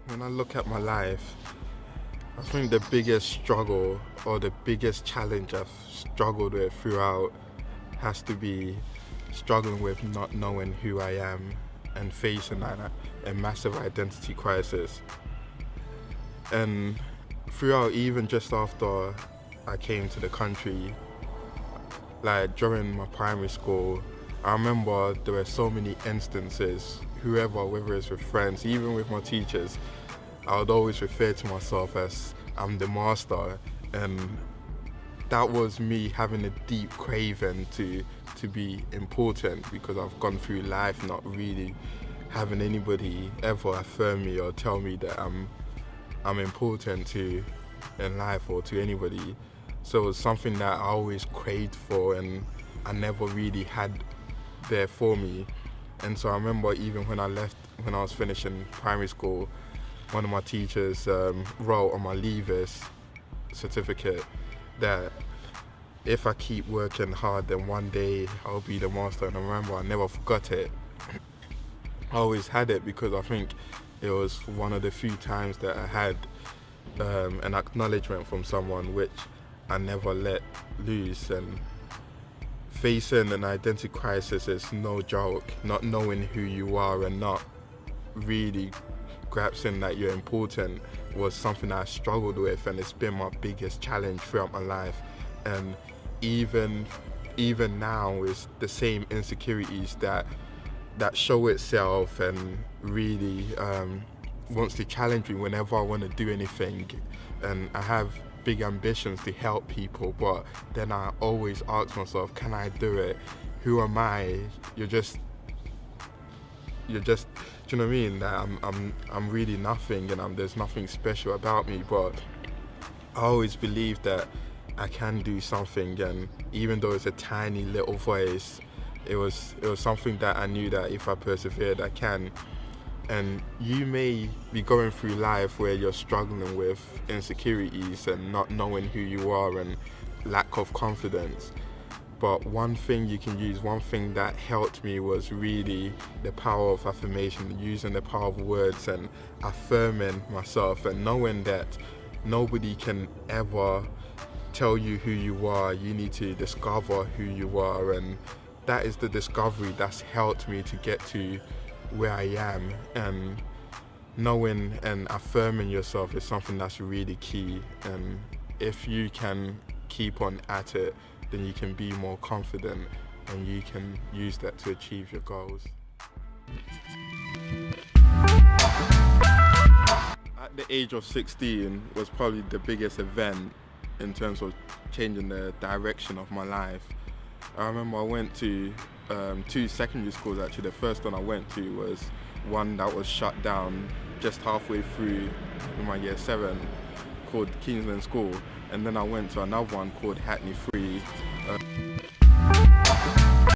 when I look at my life, I think the biggest struggle or the biggest challenge I've struggled with throughout has to be struggling with not knowing who I am and facing a massive identity crisis. And throughout, even just after I came to the country, like during my primary school, I remember there were so many instances, whether it's with friends, even with my teachers, I would always refer to myself as I'm the master, and that was me having a deep craving to be important, because I've gone through life not really having anybody ever affirm me or tell me that I'm important to in life or to anybody. So it was something that I always craved for and I never really had there for me. And so I remember even when I was finishing primary school, one of my teachers wrote on my leavers certificate that if I keep working hard, then one day I'll be the master. And I remember I never forgot it. I always had it because I think it was one of the few times that I had an acknowledgement from someone which I never let loose. And facing an identity crisis is no joke. Not knowing who you are and not really grasping that you're important was something I struggled with, and it's been my biggest challenge throughout my life. And even now, it's the same insecurities that show itself and really wants to challenge me whenever I want to do anything. And I have big ambitions to help people, but then I always ask myself, can I do it? Who am I? You're just, do you know what I mean? That I'm really nothing, and there's nothing special about me. But I always believe that I can do something, and even though it's a tiny little voice, it was something that I knew that if I persevered, I can. And you may be going through life where you're struggling with insecurities and not knowing who you are and lack of confidence. But one thing you can use, one thing that helped me was really the power of affirmation, using the power of words and affirming myself and knowing that nobody can ever tell you who you are. You need to discover who you are, and that is the discovery that's helped me to get to where I am. And knowing and affirming yourself is something that's really key, and if you can keep on at it, then you can be more confident and you can use that to achieve your goals. At the age of 16 was probably the biggest event in terms of changing the direction of my life. I remember I went to two secondary schools actually. The first one I went to was one that was shut down just halfway through in my year 7, called Kingsland School, and then I went to another one called Hackney Free.